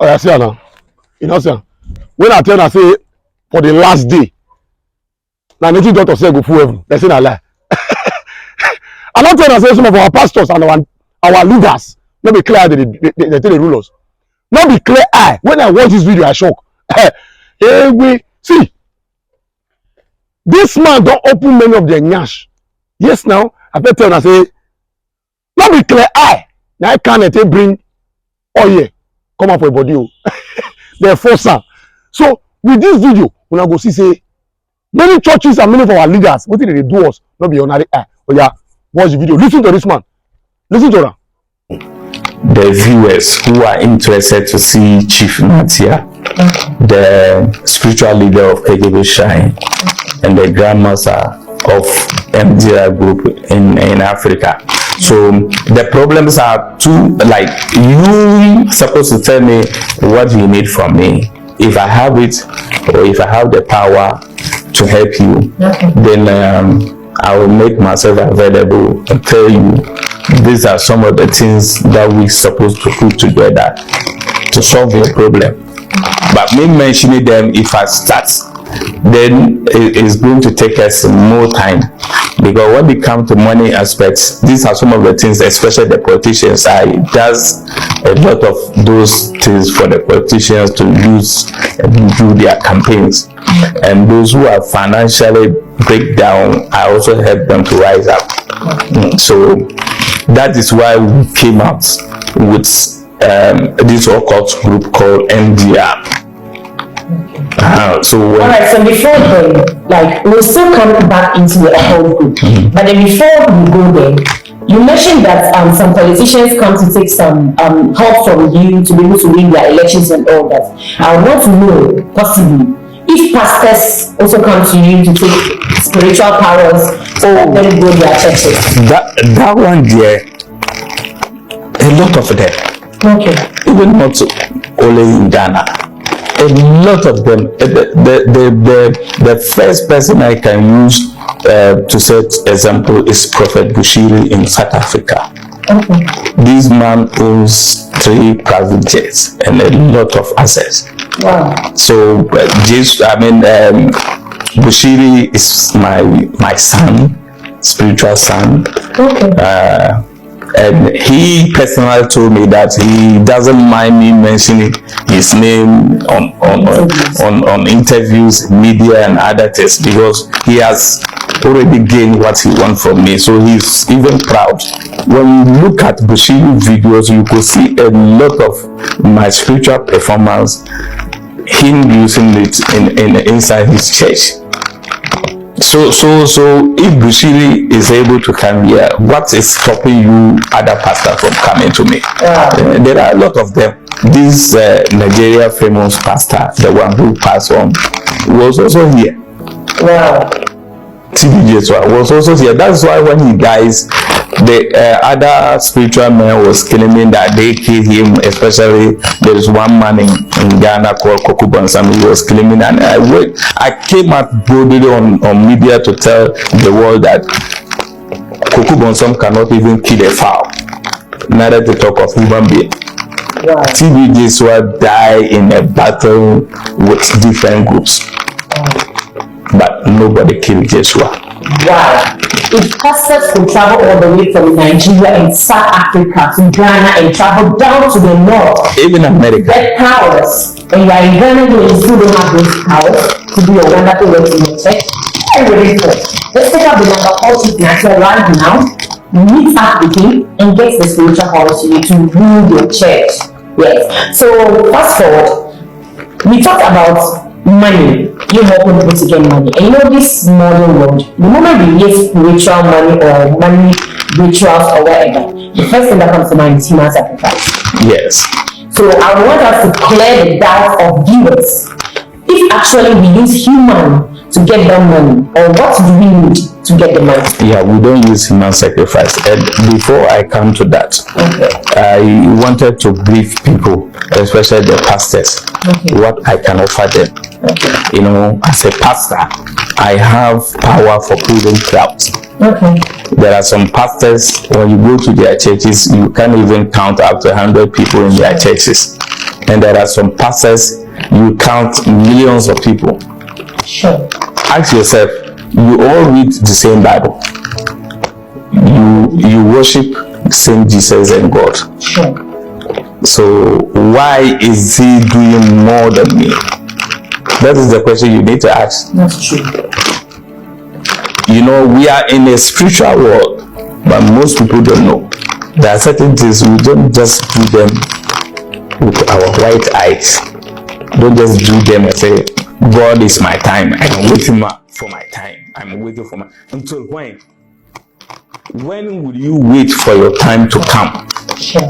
Oh, I see now. You know, sir. When I tell her, say, for the last day, now native doctor say go full heaven. They say a lie. I'm not telling her, say some of our pastors and our leaders, not be clear, they tell the rulers. Not be clear eye. When I watch this video, I shock. Hey, we see. This man don't open many of their yash. Yes, now, I better tell her, say, not be clear eye. Now I can't bring oil come up for a body. They force her. So with this video, when I go see say many churches and many of our leaders, what did they do us? Not be ordinary eye. Oh yeah, watch the video. Listen to this man. Listen to her. The viewers who are interested to see Chief Natia, the spiritual leader of KJB Shrine and the grandmaster of MDR group in Africa. So the problems are two, like you supposed to tell me what you need from me. If I have it or if I have the power to help you, then I will make myself available and tell you these are some of the things that we're supposed to put together to solve your problem. But me mentioning them, if I start, then it's going to take us more time, because when it comes to money aspects, these are some of the things, especially the politicians. I does a lot of those things for the politicians to use and do their campaigns, and those who are financially break down, I also help them to rise up. So that is why we came out with this occult group called MDR. So alright, so before then, like, we'll still come back into the occult group, but then before we go there, you mentioned that some politicians come to take some help from you to be able to win their elections and all that. I want to know, possibly, if pastors also come to you to take spiritual powers or then go their churches. That one there, a lot of them. Okay. Even not only in Ghana. A lot of them. The first person I can use to set example is Prophet Bushiri in South Africa. Okay. This man owns 3 private jets and a lot of assets. Wow. So Bushiri is my son, spiritual son. Okay. And he personally told me that he doesn't mind me mentioning his name on interviews, media and other things, because he has already gained what he wants from me. So he's even proud. When you look at Bushiri videos, you could see a lot of my spiritual performance, him using it inside his church. So if Bushiri is able to come here, what is stopping you other pastors from coming to me? There are a lot of them. This Nigeria famous pastor, the one who passed on, was also here. Wow. TBJ was also here. That's why when he dies, the other spiritual man was claiming that they killed him. Especially there is one man in Ghana called Koku Bonsam. He was claiming, and I came out boldly on media to tell the world that Koku Bonsam cannot even kill a fowl, neither to talk of human being. Wow. TBJ die in a battle with different groups. But nobody killed Joshua. Wow. If pastors could travel all the way from Nigeria and South Africa to Ghana and travel down to the north, even America, get powers, and you are in Ghana, you still don't have those powers to be a wonderful way to your church. I'm ready for it. Let's take up the number called Chief Natia right now, meet up with him, and get the spiritual powers you need to rule your church. Yes. So fast forward, we talked about money, you helping people to get money. And you know, this modern world, the moment we hear spiritual money or money rituals or whatever, the first thing that comes to mind is human sacrifice. Yes. So I want us to clear the doubt of viewers. If actually we use human to get that money, or what do we need to get the money? Yeah, we don't use human sacrifice. And before I come to that, I wanted to brief people, especially the pastors, what I can offer them. You know, as a pastor, I have power for pulling crowds. There are some pastors, when you go to their churches, you can't even count up to 100 people in their churches. and there are some pastors you count millions of people. Sure. Ask yourself, you all read the same Bible. You worship the same Jesus and God. Sure. So why is he doing more than me? That is the question you need to ask. That's true. You know, we are in a spiritual world, but most people don't know. There are certain things we don't just do them with our right eyes. Don't just do them and say, God is my time. I'm waiting for my time. I'm waiting for my... Until when? When will you wait for your time to come? Sure.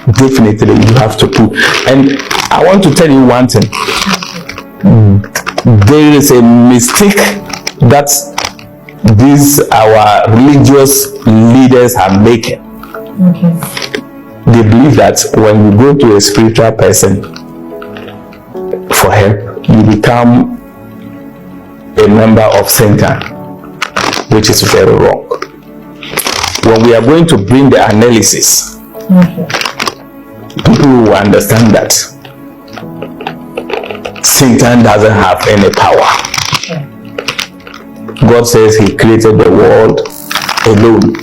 Definitely you have to put. And I want to tell you one thing. There is a mistake that these our religious leaders are making. Okay. They believe that when you go to a spiritual person for help, you become a member of Satan, which is very wrong. When we are going to bring the analysis, people will understand that Satan doesn't have any power. God says he created the world alone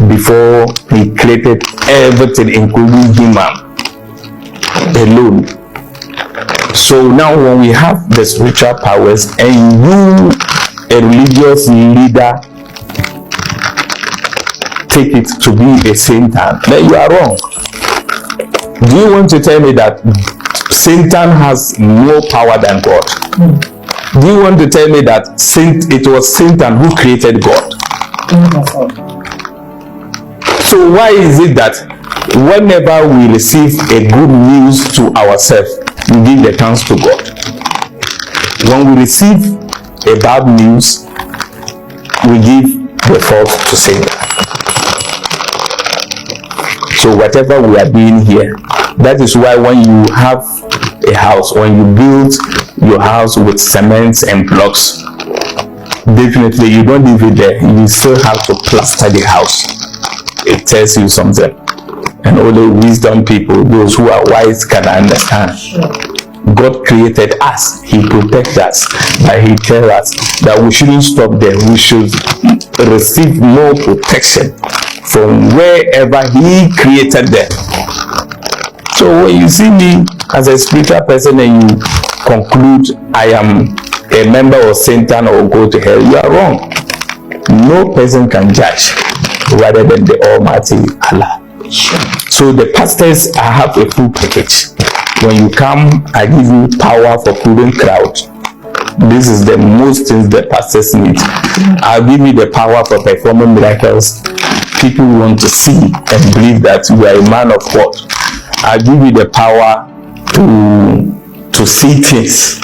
before he created everything, including human, alone. So now when we have the spiritual powers and you, a religious leader, take it to be a Satan, then you are wrong. Do you want to tell me that Satan has more power than God? Do you want to tell me that it was Satan who created God? So why is it that whenever we receive a good news to ourselves, we give the thanks to God? When we receive a bad news, we give the fault to Satan. So whatever we are doing here, that is why when you have a house, when you build your house with cement and blocks, definitely you don't leave it there. You still have to plaster the house. It tells you something. And only wisdom people, those who are wise, can understand. God created us, he protects us, but he tells us that we shouldn't stop there. We should receive more protection from wherever he created them. So when you see me as a spiritual person and you conclude I am a member of Satan or go to hell, you are wrong. No person can judge rather than the Almighty Allah. So the pastors, I have a full package. When you come, I give you power for pulling crowd. This is the most things the pastors need. I'll give you the power for performing miracles. People want to see and believe that you are a man of God. I'll give you the power to see things.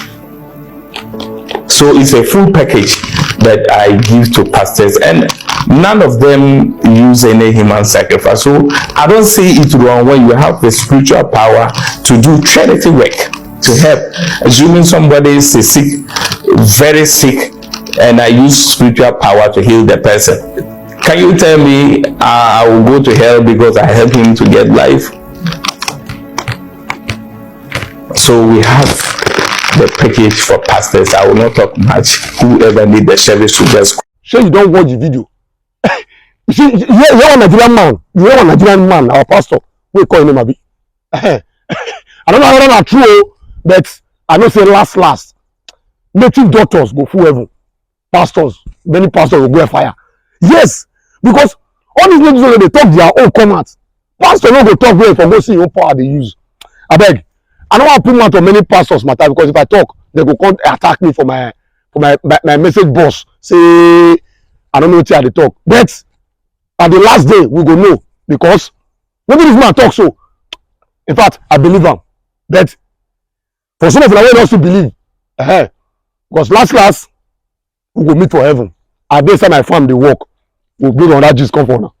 So it's a full package that I give to pastors, and none of them use any human sacrifice. So I don't see it wrong when you have the spiritual power to do charity work, to help. Assuming somebody is sick, very sick, and I use spiritual power to heal the person. Can you tell me I will go to hell because I help him to get life? So we have the package for pastors. I will not talk much. Whoever need the service to just... Sure, you don't watch the video. You see, you're a Nigerian man. You're a Nigerian man, our pastor. We call him Abi. I don't know whether that's true, but I know say last. Native doctors go full heaven. Pastors, many pastors will go fire. Yes, because all these ladies they talk their own comments. Pastor no go talk where for go see your power they use. I beg. I don't want to put mouth on many pastors matter, because if I talk, they go come attack me for my message boss. Say I don't know what they talk. But at the last day, we go know, because maybe this man talk so. In fact, I believe him. But for some of them, I want us to believe. Because last, we go meet for heaven. And this time I found the work. We'll build on that Jesus come for now.